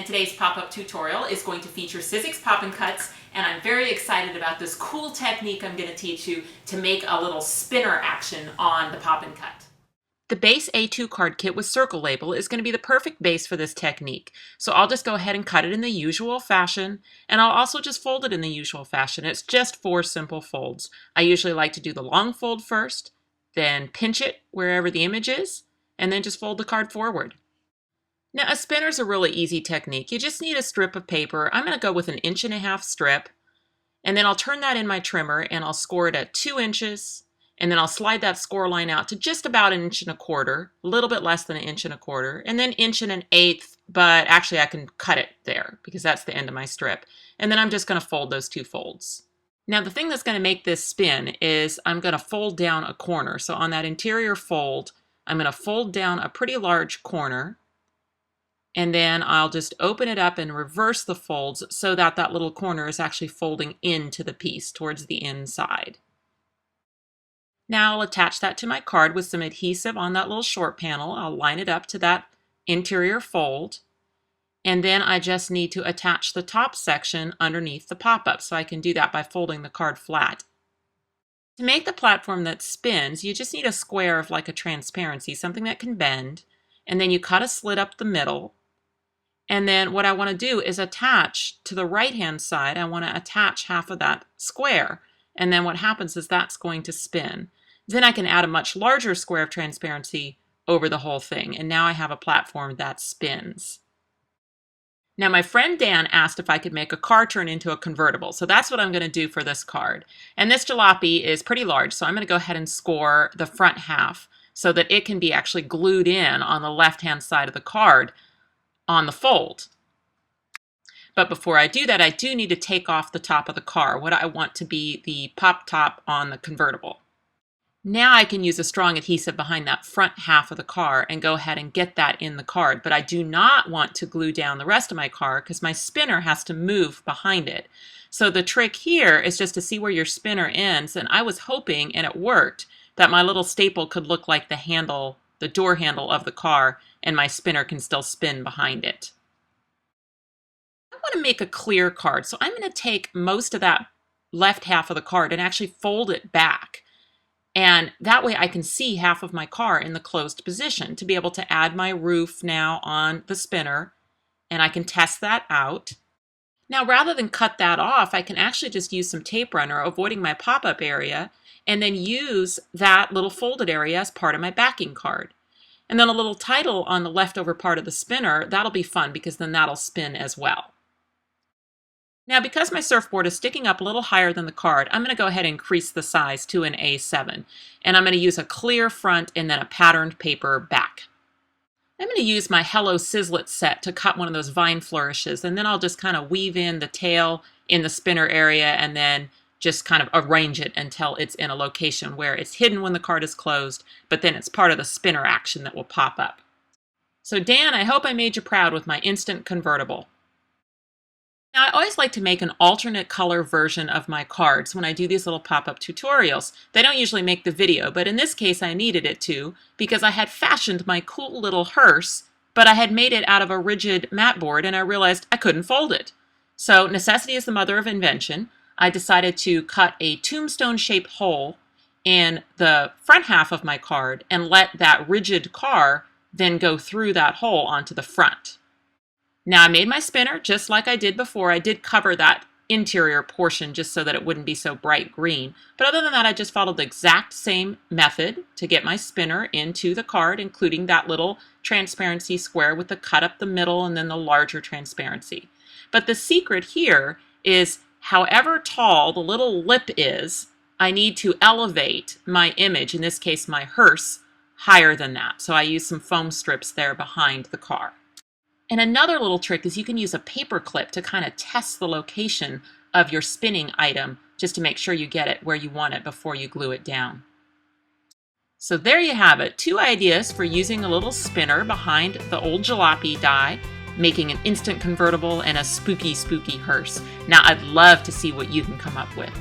and today's pop-up tutorial is going to feature Sizzix Pop and Cuts, and I'm very excited about this cool technique I'm going to teach you to make a little spinner action on the Pop and Cut. The base A2 card kit with circle label is going to be the perfect base for this technique. So I'll just go ahead and cut it in the usual fashion, and I'll also just fold it in the usual fashion. It's just 4 simple folds. I usually like to do the long fold first, then pinch it wherever the image is, and then just fold the card forward. Now, a spinner is a really easy technique. You just need a strip of paper. I'm going to go with an 1.5 inch strip, and then I'll turn that in my trimmer and I'll score it at 2 inches, and then I'll slide that score line out to just about 1.25 inches, a little bit less than 1.25 inches, and then 1 1/8 inches, but actually I can cut it there because that's the end of my strip. And then I'm just going to fold those 2 folds. Now, the thing that's going to make this spin is I'm going to fold down a corner. So on that interior fold, I'm going to fold down a pretty large corner, and then I'll just open it up and reverse the folds so that that little corner is actually folding into the piece towards the inside. Now I'll attach that to my card with some adhesive on that little short panel. I'll line it up to that interior fold, and then I just need to attach the top section underneath the pop-up, so I can do that by folding the card flat. To make the platform that spins, you just need a square of like a transparency, something that can bend, and then you cut a slit up the middle. And then what I want to do is attach to the right-hand side, I want to attach half of that square. And then what happens is that's going to spin. Then I can add a much larger square of transparency over the whole thing. And now I have a platform that spins. Now, my friend Dan asked if I could make a car turn into a convertible. So that's what I'm going to do for this card. And this jalopy is pretty large, so I'm going to go ahead and score the front half so that it can be actually glued in on the left-hand side of the card on the fold. But before I do that, I do need to take off the top of the car, what I want to be the pop top on the convertible. Now I can use a strong adhesive behind that front half of the car and go ahead and get that in the card. But I do not want to glue down the rest of my car because my spinner has to move behind it. So the trick here is just to see where your spinner ends. And I was hoping, and it worked, that my little staple could look like the handle, the door handle of the car, and my spinner can still spin behind it. I want to make a clear card, so I'm going to take most of that left half of the card and actually fold it back. And that way I can see half of my car in the closed position to be able to add my roof now on the spinner, and I can test that out. Now, rather than cut that off, I can actually just use some tape runner, avoiding my pop-up area, and then use that little folded area as part of my backing card. And then a little title on the leftover part of the spinner, that'll be fun because then that'll spin as well. Now, because my surfboard is sticking up a little higher than the card, I'm going to go ahead and increase the size to an A7. And I'm going to use a clear front and then a patterned paper back. I'm going to use my Hello Sizzlet set to cut one of those vine flourishes, and then I'll just kind of weave in the tail in the spinner area and then just kind of arrange it until it's in a location where it's hidden when the card is closed, but then it's part of the spinner action that will pop up. So Dan, I hope I made you proud with my instant convertible. Now, I always like to make an alternate color version of my cards when I do these little pop-up tutorials. They don't usually make the video, but in this case I needed it to because I had fashioned my cool little hearse, but I had made it out of a rigid mat board and I realized I couldn't fold it. So necessity is the mother of invention. I decided to cut a tombstone-shaped hole in the front half of my card and let that rigid car then go through that hole onto the front. Now I made my spinner just like I did before. I did cover that interior portion just so that it wouldn't be so bright green. But other than that, I just followed the exact same method to get my spinner into the card, including that little transparency square with the cut up the middle and then the larger transparency. But the secret here is however tall the little lip is, I need to elevate my image, in this case my hearse, higher than that. So I use some foam strips there behind the car. And another little trick is you can use a paper clip to kind of test the location of your spinning item just to make sure you get it where you want it before you glue it down. So there you have it, 2 ideas for using a little spinner behind the old jalopy die, making an instant convertible and a spooky, spooky hearse. Now I'd love to see what you can come up with.